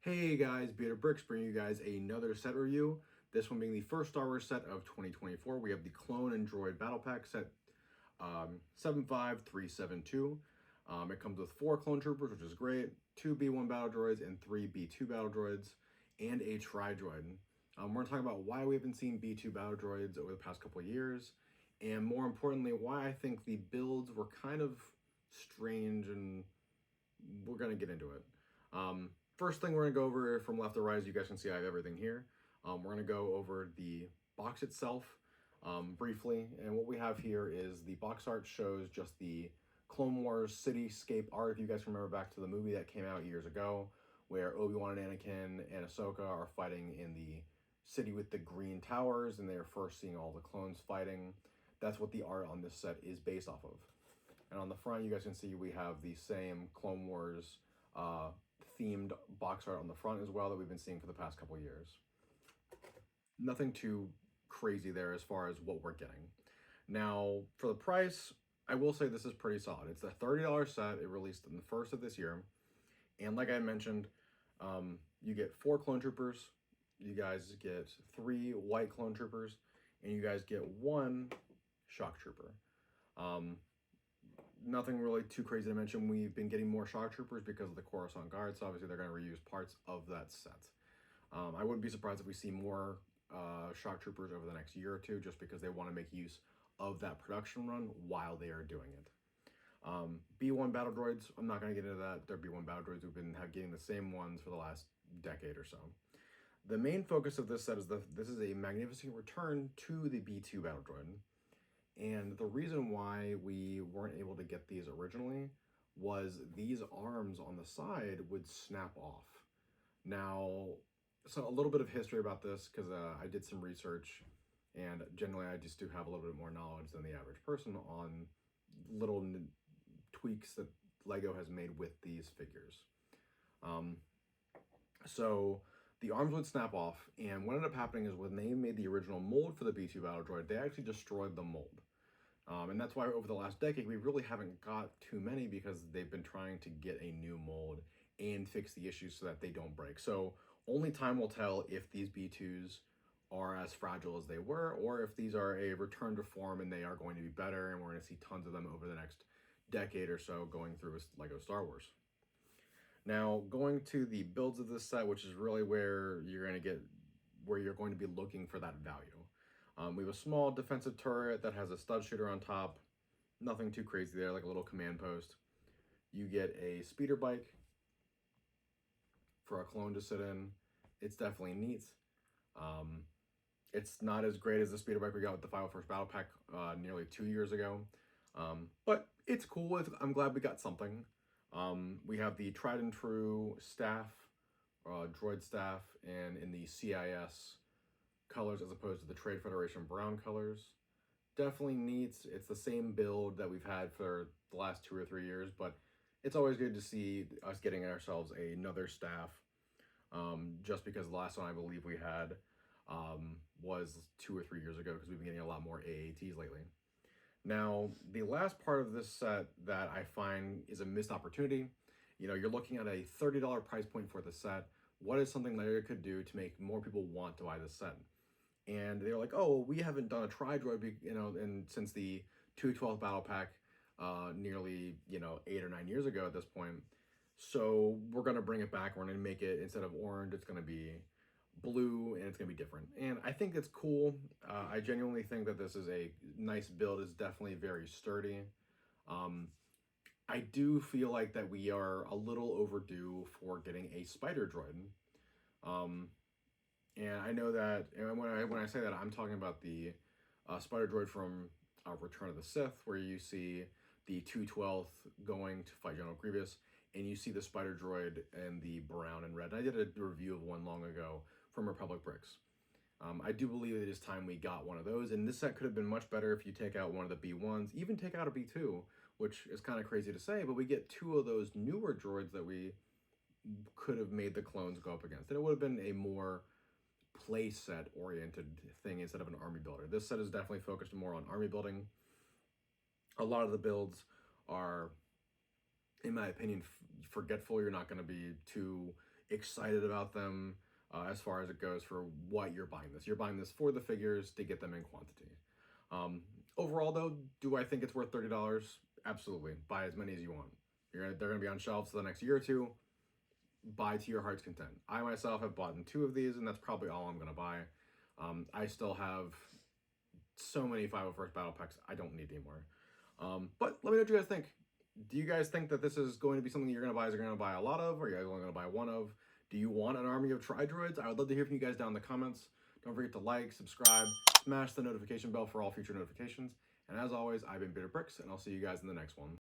Hey guys, Battlepacks bringing you guys another set review. This one being the first Star Wars set of 2024. We have the Clone and Droid Battle Pack set 75372. It comes with 4 Clone Troopers, which is great, 2 B1 Battle Droids, and 3 B2 Battle Droids, and a Tri-Droid. We're going to talk about why we haven't seen B2 Battle Droids over the past couple of years, and more importantly, why I think the builds were kind of strange, and we're going to get into it. First thing we're going to go over from left to right, as you guys can see, I have everything here. We're going to go over the box itself briefly. And what we have here is the box art shows just the Clone Wars cityscape art. If you guys remember back to the movie that came out years ago, where Obi-Wan and Anakin and Ahsoka are fighting in the city with the green towers, and they're first seeing all the clones fighting. That's what the art on this set is based off of. And on the front, you guys can see we have the same Clone Wars themed box art on the front as well that we've been seeing for the past couple years. Nothing too crazy there as far as what we're getting. Now, for the price, I will say this is pretty solid. It's a $30 set. It released in the first of this year. And like I mentioned, you get 4 Clone Troopers. You guys get 3 white Clone Troopers. And you guys get 1 Shock Trooper. Nothing really too crazy to mention. We've been getting more Shock Troopers because of the Coruscant Guard, so obviously they're going to reuse parts of that set. I wouldn't be surprised if we see more Shock Troopers over the next year or two, just because they want to make use of that production run while they are doing it. B1 Battle Droids, I'm not going to get into that. They're B1 Battle Droids. We've been getting the same ones for the last decade or so. The main focus of this set is this is a magnificent return to the B2 Battle Droid. And the reason why we weren't able to get these originally was these arms on the side would snap off. Now, so a little bit of history about this, because I did some research, and generally I just do have a little bit more knowledge than the average person on little tweaks that Lego has made with these figures. So the arms would snap off, and what ended up happening is when they made the original mold for the B2 Battle Droid, they actually destroyed the mold. And that's why over the last decade, we really haven't got too many, because they've been trying to get a new mold and fix the issues so that they don't break. So only time will tell if these B2s are as fragile as they were, or if these are a return to form and they are going to be better, and we're going to see tons of them over the next decade or so going through Lego Star Wars. Now, going to the builds of this set, which is really where you're going to be looking for that value. We have a small defensive turret that has a stud shooter on top. Nothing too crazy there, like a little command post. You get a speeder bike for a clone to sit in. It's definitely neat. It's not as great as the speeder bike we got with the 501st Battle Pack nearly 2 years ago. But it's cool. I'm glad we got something. We have the tried and true staff, droid staff, and in the CIS colors as opposed to the Trade Federation brown colors. Definitely neat. It's the same build that we've had for the last 2 or 3 years, but it's always good to see us getting ourselves another staff, just because the last one I believe we had was 2 or 3 years ago, because we've been getting a lot more AATs lately. Now, the last part of this set that I find is a missed opportunity. You know, you're looking at a $30 price point for the set. What is something Lego could do to make more people want to buy this set? And they're like, oh, we haven't done a Tri-Droid, and since the 212th Battle Pack nearly, 8 or 9 years ago at this point. So we're going to bring it back. We're going to make it, instead of orange, it's going to be blue, and it's going to be different. And I think it's cool. I genuinely think that this is a nice build. It's definitely very sturdy. I do feel like that we are a little overdue for getting a spider droid. And I know that, and when I say that, I'm talking about the spider droid from Return of the Sith, where you see the 212th going to fight General Grievous, and you see the spider droid in the brown and red. And I did a review of one long ago from Republic Bricks. I do believe it is time we got one of those, and this set could have been much better if you take out one of the B1s, even take out a B2, which is kind of crazy to say, but we get 2 of those newer droids that we could have made the clones go up against. And it would have been a more play set oriented thing instead of an army builder. This set is definitely focused more on army building. A lot of the builds are, in my opinion, forgetful. You're not going to be too excited about them as far as it goes for what you're buying this. You're buying this for the figures to get them in quantity. Overall, though, do I think it's worth $30? Absolutely. Buy as many as you want. They're going to be on shelves for the next year or two. Buy to your heart's content. I myself have bought 2 of these, and that's probably all I'm going to buy. I still have so many 501st Battle Packs, I don't need any more. But let me know what you guys think. Do you guys think that this is going to be something you're going to buy? Is you're going to buy a lot of, or are you guys only going to buy one of? Do you want an army of Tri-Droids? I would love to hear from you guys down in the comments. Don't forget to like, subscribe, smash the notification bell for all future notifications. And as always, I've been Battlepacks, and I'll see you guys in the next one.